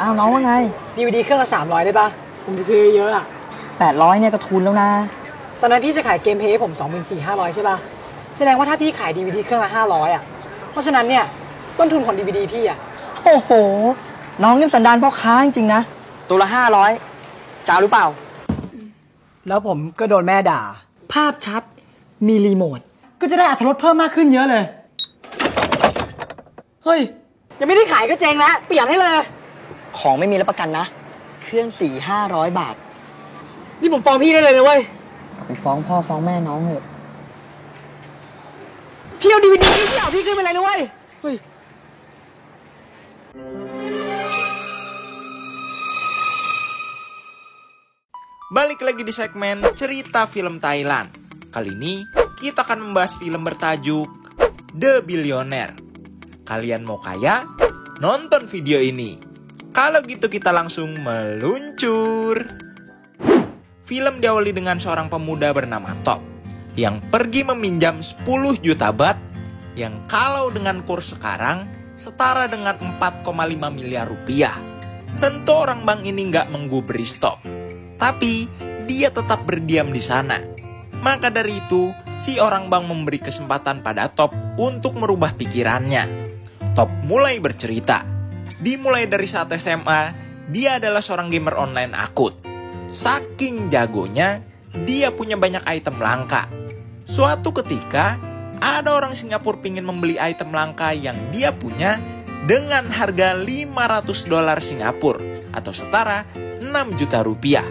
อ้าวน้องว่าไง DVD เครื่องละ300ได้ปะผมจะซื้อเยอะอะ800เนี่ยก็ทุนแล้วนะตอนนั้นพี่จะขายเกมเพลย์ให้ผม 24,500 ใช่ปะแสดงว่าถ้าพี่ขาย DVD เครื่องละ500อะเพราะฉะนั้นเนี่ยต้นทุนของ DVD พี่อะโอ้โหน้องนี่สันดานพ่อค้าจริงๆนะตัวละ500จ้าหรือเปล่าแล้วผมก็โดนแม่ด่าภาพชัดมีรีโมทก็จะได้อรรถรสเพิ่มมากขึ้นเยอะเลยเฮ้ยยังไม่ได้ขายก็เจ๊งแล้วเปลี่ยนให้เลยของไม่มีรับประกันนะเครื่อง400-500 บาทนี่ผมฟ้องพี่ได้เลยนะเว้ยไปฟ้องพ่อฟ้องแม่น้องเถอะพี่เอา DVD พี่เอาพี่ขึ้นไปเลยนะเว้ยเฮ้ยBalik lagi di segmen cerita film Thailand. Kali ini kita akan membahas film bertajuk The Billionaire. Kalian mau kaya? Nonton video ini. Kalau gitu kita langsung meluncur. Film diawali dengan seorang pemuda bernama Top yang pergi meminjam 10 juta baht yang kalau dengan kurs sekarang setara dengan 4,5 miliar rupiah. Tentu orang bank ini nggak menggubris Top. Tapi dia tetap berdiam di sana. Maka dari itu, si orang bank memberi kesempatan pada Top untuk merubah pikirannya. Top mulai bercerita. Dimulai dari saat SMA, dia adalah seorang gamer online akut. Saking jagonya, dia punya banyak item langka. Suatu ketika, ada orang Singapura ingin membeli item langka yang dia punya dengan harga $500 Singapura atau setara 6 juta rupiah.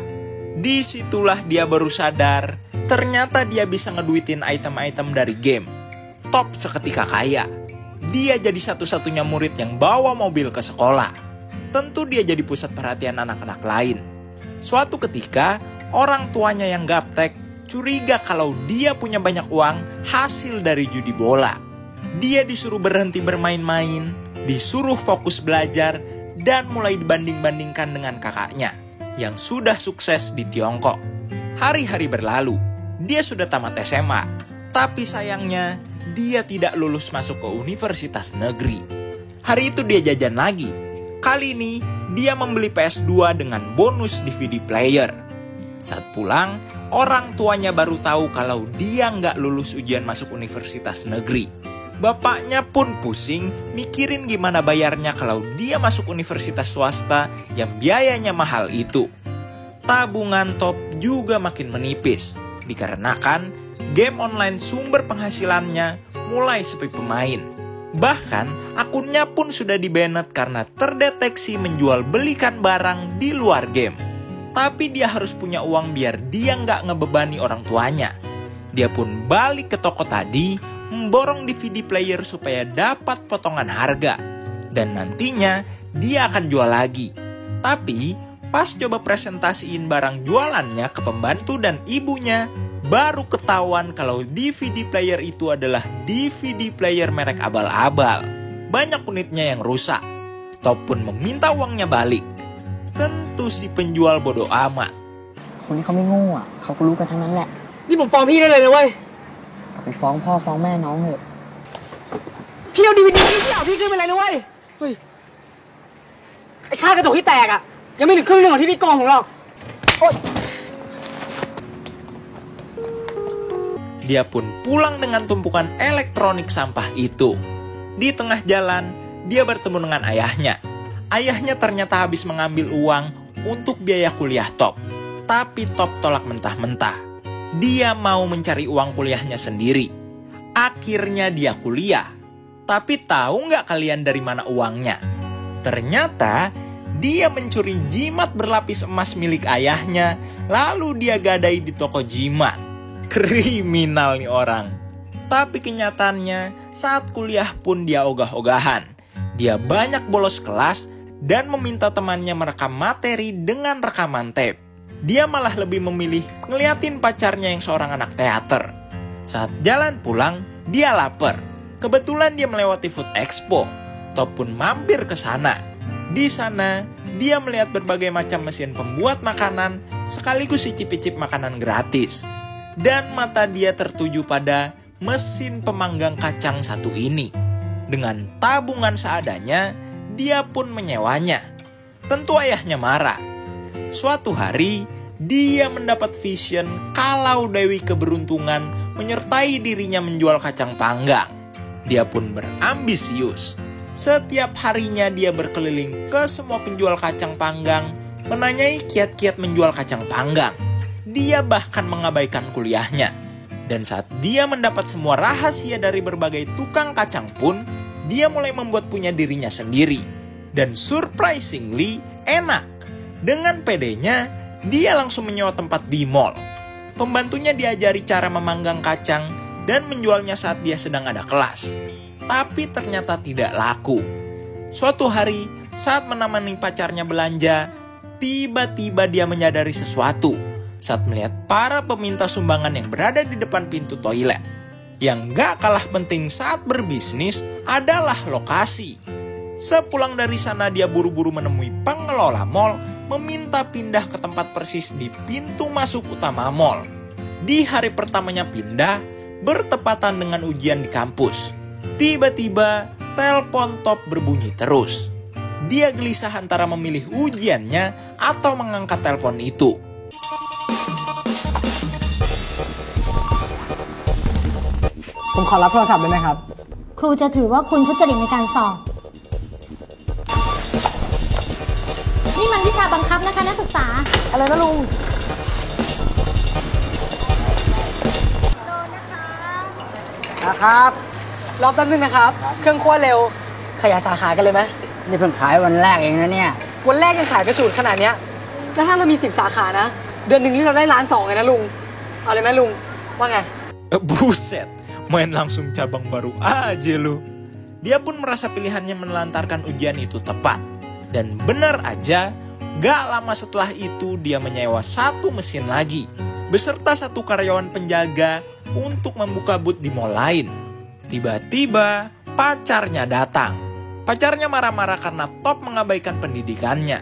Disitulah dia baru sadar, ternyata dia bisa ngeduitin item-item dari game. Top seketika kaya. Dia jadi satu-satunya murid yang bawa mobil ke sekolah. Tentu dia jadi pusat perhatian anak-anak lain. Suatu ketika, orang tuanya yang gaptek curiga kalau dia punya banyak uang hasil dari judi bola. Dia disuruh berhenti bermain-main, disuruh fokus belajar, dan mulai dibanding-bandingkan dengan kakaknya yang sudah sukses di Tiongkok. Hari-hari berlalu, dia sudah tamat SMA, tapi sayangnya dia tidak lulus masuk ke universitas negeri. Hari itu dia jajan lagi. Kali ini dia membeli PS2 dengan bonus DVD player. Saat pulang, orang tuanya baru tahu kalau dia nggak lulus ujian masuk universitas negeri. Bapaknya pun pusing mikirin gimana bayarnya kalau dia masuk universitas swasta yang biayanya mahal itu. Tabungan Top juga makin menipis, dikarenakan game online sumber penghasilannya mulai sepi pemain. Bahkan akunnya pun sudah di-banned karena terdeteksi menjual belikan barang di luar game. Tapi dia harus punya uang biar dia nggak ngebebani orang tuanya. Dia pun balik ke toko tadi, memborong DVD player supaya dapat potongan harga. Dan nantinya dia akan jual lagi. Tapi pas coba presentasiin barang jualannya ke pembantu dan ibunya, baru ketahuan kalau DVD player itu adalah DVD player merek abal-abal. Banyak unitnya yang rusak. Top pun meminta uangnya balik. Tentu si penjual bodoh amat. คนที่เขาไม่โง่อ่ะเขาก็รู้กันทั้งนั้นแหละ นี่ผมฟ้องพี่ได้เลยนะเว้ยไปฟ้องพ่อฟ้องแม่น้องเถอะพี่เอา DVD พี่เอาพี่ขึ้นไปเลยนะเว้ยเฮ้ยไอ้ค่ากระจกที่แตกอะยังไม่ถึงครึ่งหนึ่งของที่พี่โกงผมหรอก Dia pun pulang dengan tumpukan elektronik sampah itu. Di tengah jalan, dia bertemu dengan ayahnya. Ayahnya ternyata habis mengambil uang untuk biaya kuliah Top. Tapi Top tolak mentah-mentah. Dia mau mencari uang kuliahnya sendiri. Akhirnya dia kuliah. Tapi tahu nggak kalian dari mana uangnya? Ternyata dia mencuri jimat berlapis emas milik ayahnya, lalu dia gadai di toko jimat. Kriminal nih orang. Tapi kenyataannya saat kuliah pun dia ogah-ogahan. Dia banyak bolos kelas dan meminta temannya merekam materi dengan rekaman tape. Dia malah lebih memilih ngeliatin pacarnya yang seorang anak teater. Saat jalan pulang, dia lapar. Kebetulan dia melewati Food Expo. Top pun mampir ke sana. Di sana, dia melihat berbagai macam mesin pembuat makanan sekaligus icip-icip makanan gratis. Dan mata dia tertuju pada mesin pemanggang kacang satu ini. Dengan tabungan seadanya, dia pun menyewanya. Tentu ayahnya marah. Suatu hari, dia mendapat vision kalau Dewi Keberuntungan menyertai dirinya menjual kacang panggang. Dia pun berambisius. Setiap harinya dia berkeliling ke semua penjual kacang panggang, menanyai kiat-kiat menjual kacang panggang. Dia bahkan mengabaikan kuliahnya. Dan saat dia mendapat semua rahasia dari berbagai tukang kacang pun, dia mulai membuat punya dirinya sendiri. Dan surprisingly enak. Dengan pedenya, dia langsung menyewa tempat di mall. Pembantunya diajari cara memanggang kacang dan menjualnya saat dia sedang ada kelas. Tapi ternyata tidak laku. Suatu hari, saat menemani pacarnya belanja, tiba-tiba dia menyadari sesuatu saat melihat para peminta sumbangan yang berada di depan pintu toilet. Yang gak kalah penting saat berbisnis adalah lokasi. Sepulang dari sana dia buru-buru menemui pengelola mall, meminta pindah ke tempat persis di pintu masuk utama mall. Di hari pertamanya pindah, bertepatan dengan ujian di kampus. Tiba-tiba, telepon Top berbunyi terus. Dia gelisah antara memilih ujiannya atau mengangkat telepon itu.ผมขอรับโทรศัพท์ได้ไหมครับ ครูจะถือว่าคุณทุจริตในการสอบ นี่มันวิชาบังคับนะคะนักศึกษา อะไรนะลุง นะครับรอแป๊บนึงนะครับ เครื่องคั่วเร็ว ขยายสาขากันเลยไหม นี่เพิ่งขายวันแรกเองนะเนี่ย วันแรกยังขายกระฉูดขนาดเนี้ยแล้วถ้าเรามี10 สาขานะ เดือนหนึ่งนี่เราได้1.2 ล้านเลยนะลุง เอาเลยไหมลุง ว่าไง Buset, main langsung cabang baru aja lu. Dia pun merasa pilihannya menelantarkan ujian itu tepat. Dan benar aja, gak lama setelah itu dia menyewa 1 mesin lagi, beserta 1 karyawan penjaga untuk membuka booth di mall lain. Tiba-tiba, pacarnya datang. Pacarnya marah-marah karena Top mengabaikan pendidikannya.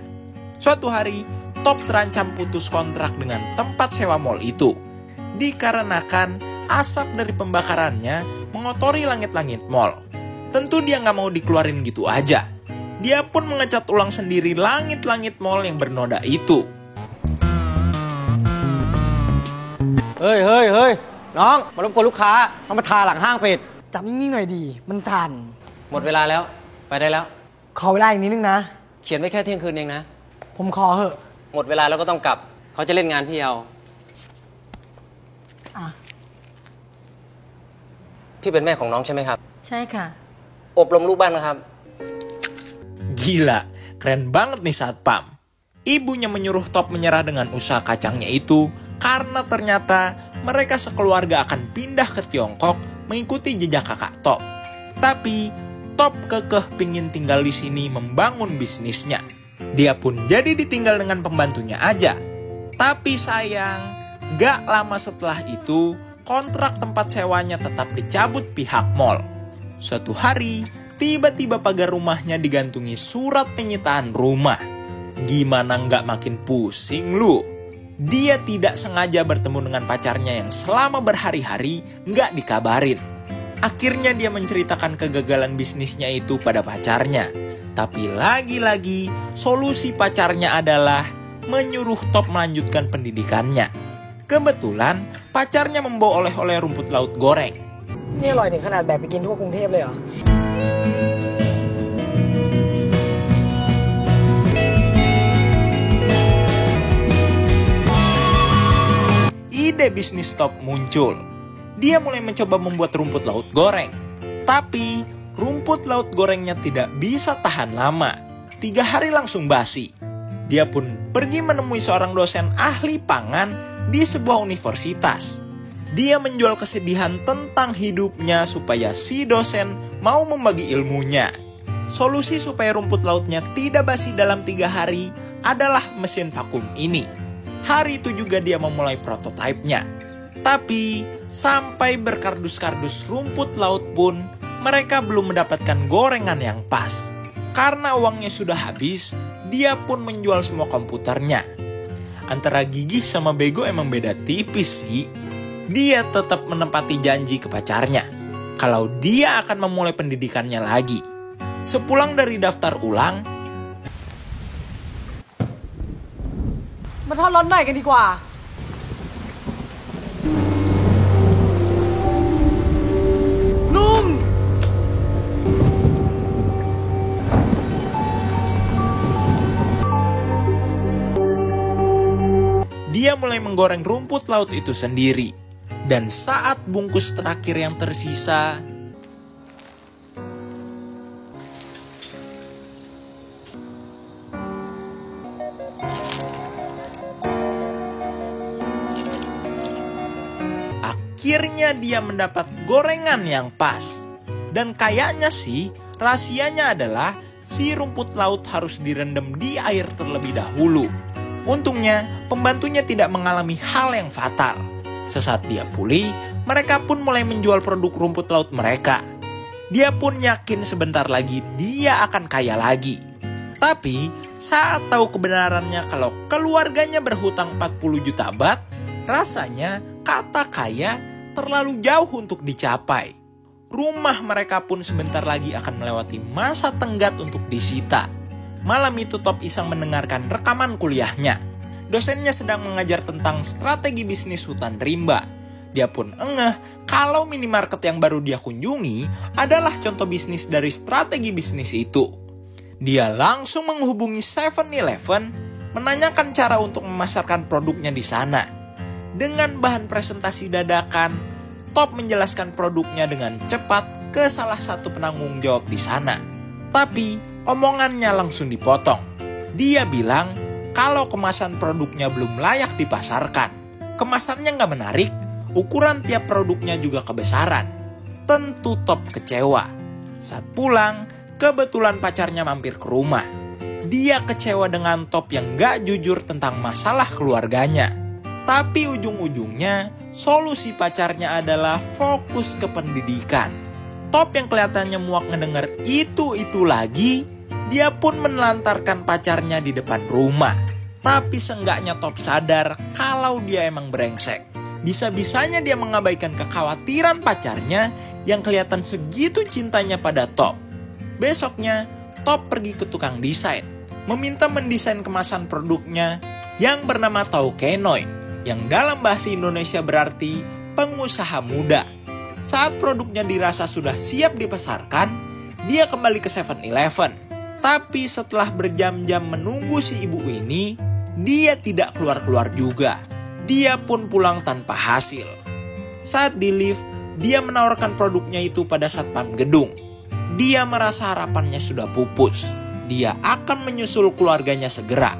Suatu hari, Top terancam putus kontrak dengan tempat sewa mall itu. Dikarenakan asap dari pembakarannya mengotori langit-langit mall. Tentu dia nggak mau dikeluarin gitu aja. Dia pun mengecat ulang sendiri langit-langit mall yang bernoda itu. เฮ้ย น้อง มารบกวนลูกค้าต้องมาทาหลังห้างปิด จับนิ่งๆหน่อยดี มันสั่น หมดเวลาแล้ว ไปได้แล้ว ขอเวลาอีกนิดนึงนะ เขียนไว้แค่เที่ยงคืนเองนะ ผมขอเหอะ หมดเวลาแล้วก็ต้องกลับ เขาจะเล่นงานพี่เอา อ่ะ พี่เป็นแม่ของน้องใช่ไหมครับ ใช่ค่ะ อบรมลูกบ้างนะครับ Gila, keren banget nih Satpam. Ibunya menyuruh Top menyerah dengan usaha kacangnya itu karena ternyata mereka sekeluarga akan pindah ke Tiongkok mengikuti jejak kakak Top. Tapi Top kekeh pingin tinggal di sini membangun bisnisnya. Dia pun jadi ditinggal dengan pembantunya aja. Tapi sayang, gak lama setelah itu kontrak tempat sewanya tetap dicabut pihak mall. Suatu hari, tiba-tiba pagar rumahnya digantungi surat penyitaan rumah. Gimana nggak makin pusing lu? Dia tidak sengaja bertemu dengan pacarnya yang selama berhari-hari nggak dikabarin. Akhirnya dia menceritakan kegagalan bisnisnya itu pada pacarnya. Tapi lagi-lagi solusi pacarnya adalah menyuruh Top melanjutkan pendidikannya. Kebetulan pacarnya membawa oleh-oleh rumput laut goreng. นี่อร่อยถึงขนาดแบกไปกินทั่วกรุงเทพเลยเหรอ Ide bisnis Top muncul. Dia mulai mencoba membuat rumput laut goreng. Tapi rumput laut gorengnya tidak bisa tahan lama. 3 hari langsung basi. Dia pun pergi menemui seorang dosen ahli pangan di sebuah universitas. Dia menjual kesedihan tentang hidupnya supaya si dosen mau membagi ilmunya. Solusi supaya rumput lautnya tidak basi dalam 3 hari adalah mesin vakum ini. Hari itu juga dia memulai prototipenya. Tapi sampai berkardus-kardus rumput laut pun mereka belum mendapatkan gorengan yang pas. Karena uangnya sudah habis, dia pun menjual semua komputernya. Antara gigih sama bego emang beda tipis sih. Dia tetap menepati janji ke pacarnya kalau dia akan memulai pendidikannya lagi. Sepulang dari daftar ulang, มาทอดรถหน่อยกันดีกว่า ลุง Dia mulai menggoreng rumput laut itu sendiri. Dan saat bungkus terakhir yang tersisa, akhirnya dia mendapat gorengan yang pas. Dan kayaknya sih, rahasianya adalah si rumput laut harus direndam di air terlebih dahulu. Untungnya, pembantunya tidak mengalami hal yang fatal. Sesaat dia pulih, mereka pun mulai menjual produk rumput laut mereka. Dia pun yakin sebentar lagi dia akan kaya lagi. Tapi, saat tahu kebenarannya kalau keluarganya berhutang 40 juta baht, rasanya kata kaya terlalu jauh untuk dicapai. Rumah mereka pun sebentar lagi akan melewati masa tenggat untuk disita. Malam itu Top iseng mendengarkan rekaman kuliahnya. Dosennya sedang mengajar tentang strategi bisnis hutan rimba. Dia pun engeh kalau minimarket yang baru dia kunjungi adalah contoh bisnis dari strategi bisnis itu. Dia langsung menghubungi 7-Eleven menanyakan cara untuk memasarkan produknya di sana. Dengan bahan presentasi dadakan, Top menjelaskan produknya dengan cepat ke salah satu penanggung jawab di sana. Tapi omongannya langsung dipotong. Dia bilang kalau kemasan produknya belum layak dipasarkan. Kemasannya nggak menarik, ukuran tiap produknya juga kebesaran. Tentu Top kecewa. Saat pulang, kebetulan pacarnya mampir ke rumah. Dia kecewa dengan Top yang nggak jujur tentang masalah keluarganya. Tapi ujung-ujungnya, solusi pacarnya adalah fokus ke pendidikan. Top yang kelihatannya muak ngedenger itu lagi, dia pun menelantarkan pacarnya di depan rumah. Tapi seenggaknya Top sadar kalau dia emang brengsek. Bisa-bisanya dia mengabaikan kekhawatiran pacarnya yang kelihatan segitu cintanya pada Top. Besoknya, Top pergi ke tukang desain, meminta mendesain kemasan produknya yang bernama Taukenoi, yang dalam bahasa Indonesia berarti pengusaha muda. Saat produknya dirasa sudah siap dipasarkan, dia kembali ke 7-Eleven. Tapi setelah berjam-jam menunggu si ibu ini, dia tidak keluar-keluar juga. Dia pun pulang tanpa hasil. Saat di lift, dia menawarkan produknya itu pada satpam gedung. Dia merasa harapannya sudah pupus. Dia akan menyusul keluarganya segera.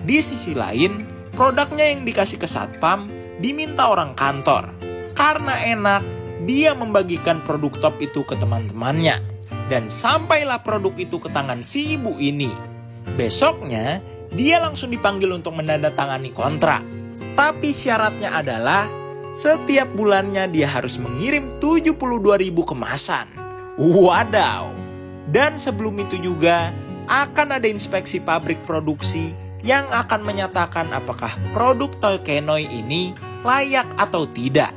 Di sisi lain, produknya yang dikasih ke satpam diminta orang kantor. Karena enak, dia membagikan produk Top itu ke teman-temannya. Dan sampailah produk itu ke tangan si ibu ini. Besoknya, dia langsung dipanggil untuk menandatangani kontrak. Tapi syaratnya adalah setiap bulannya dia harus mengirim 72.000 kemasan. Wadaw! Dan sebelum itu juga akan ada inspeksi pabrik produksi yang akan menyatakan apakah produk Taukenoi ini layak atau tidak.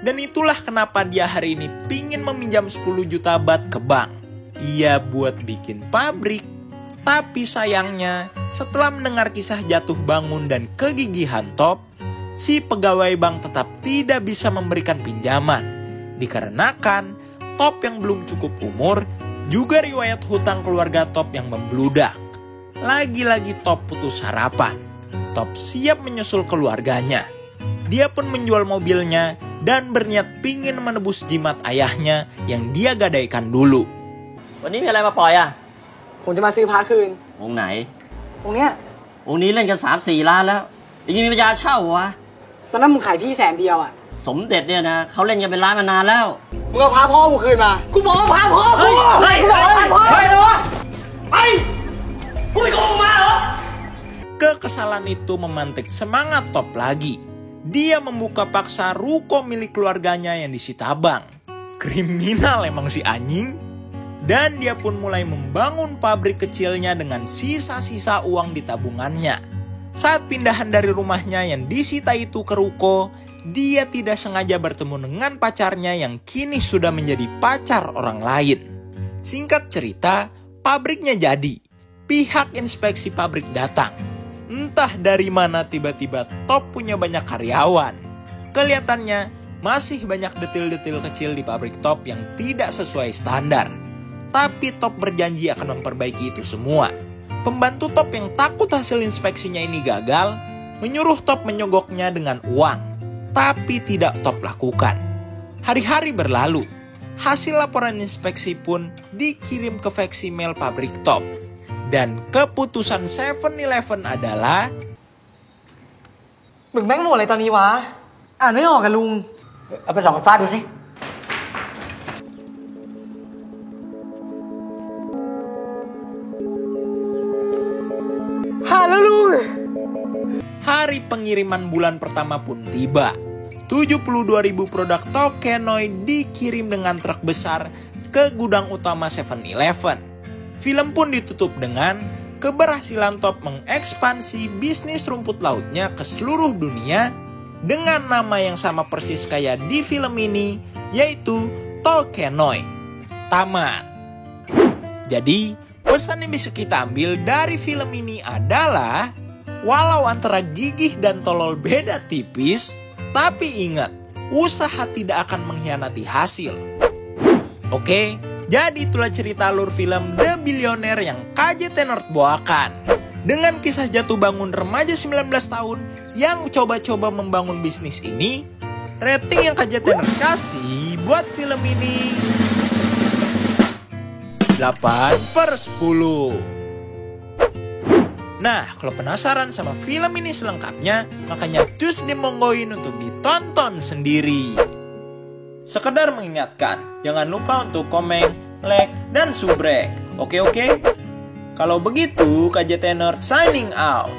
Dan itulah kenapa dia hari ini pingin meminjam 10 juta baht ke bank. Ia buat bikin pabrik. Tapi sayangnya, setelah mendengar kisah jatuh bangun dan kegigihan Top, si pegawai bank tetap tidak bisa memberikan pinjaman. Dikarenakan Top yang belum cukup umur, juga riwayat hutang keluarga Top yang membludak. Lagi-lagi Top putus harapan. Top siap menyusul keluarganya. Dia pun menjual mobilnya dan berniat pingin menebus jimat ayahnya yang dia gadaikan dulu. วันนี้มีอะไรมาปล่อยอ่ะ ผมจะมาซื้อพระคืน องค์ไหน ตรงเนี้ย องค์นี้เล่นกัน 3-4 ล้านแล้วยังมีปัญญาเช่าเหรอวะ ตอนนั้นมึงขายพี่100,000อ่ะ สมเด็จเนี่ยนะเขาเล่นกันเป็นล้านมานานแล้ว มึงเอาพระพ่อกูคืนมา กูบอกว่าพระพ่อกูเฮ้ยกูบอกว่าพระพ่อไปเลยวะไปกูไปโกงมาเหรอ Kekesalan itu memantik semangat Top lagi. Dia membuka paksa ruko milik keluarganya yang disita bank. Kriminal emang si anjing. Dan dia pun mulai membangun pabrik kecilnya dengan sisa-sisa uang di tabungannya. Saat pindahan dari rumahnya yang disita itu ke ruko, dia tidak sengaja bertemu dengan pacarnya yang kini sudah menjadi pacar orang lain. Singkat cerita, pabriknya jadi. Pihak inspeksi pabrik datang. Entah dari mana tiba-tiba Top punya banyak karyawan. Kelihatannya masih banyak detil-detil kecil di pabrik Top yang tidak sesuai standar. Tapi Top berjanji akan memperbaiki itu semua. Pembantu Top yang takut hasil inspeksinya ini gagal, menyuruh Top menyogoknya dengan uang. Tapi tidak Top lakukan. Hari-hari berlalu. Hasil laporan inspeksi pun dikirim ke fax email pabrik Top. Dan keputusan 7-Eleven adalah มึงแม่งโมอะไรตอนนี้วะ อ่านไม่ออกกันลุง เอาไปส่องไฟฟ้าดูสิ Haloลุง hari pengiriman bulan pertama pun tiba. 72.000 produk Tokenoy dikirim dengan truk besar ke gudang utama 7-Eleven. Film pun ditutup dengan keberhasilan Top mengekspansi bisnis rumput lautnya ke seluruh dunia dengan nama yang sama persis kayak di film ini, yaitu Tokenoy. Tamat. Jadi, pesan yang bisa kita ambil dari film ini adalah, walau antara gigih dan tolol beda tipis, tapi ingat, usaha tidak akan mengkhianati hasil. Oke, jadi itulah cerita alur film The Billionaire yang KJT Nerd bawakan. Dengan kisah jatuh bangun remaja 19 tahun yang coba-coba membangun bisnis ini, rating yang KJT Nerd kasih buat film ini 8/10. Nah, kalau penasaran sama film ini selengkapnya, makanya cus dimonggoin untuk ditonton sendiri. Sekedar mengingatkan, jangan lupa untuk komen, like, dan subrek. Oke? Kalau begitu, KJT Nerd signing out.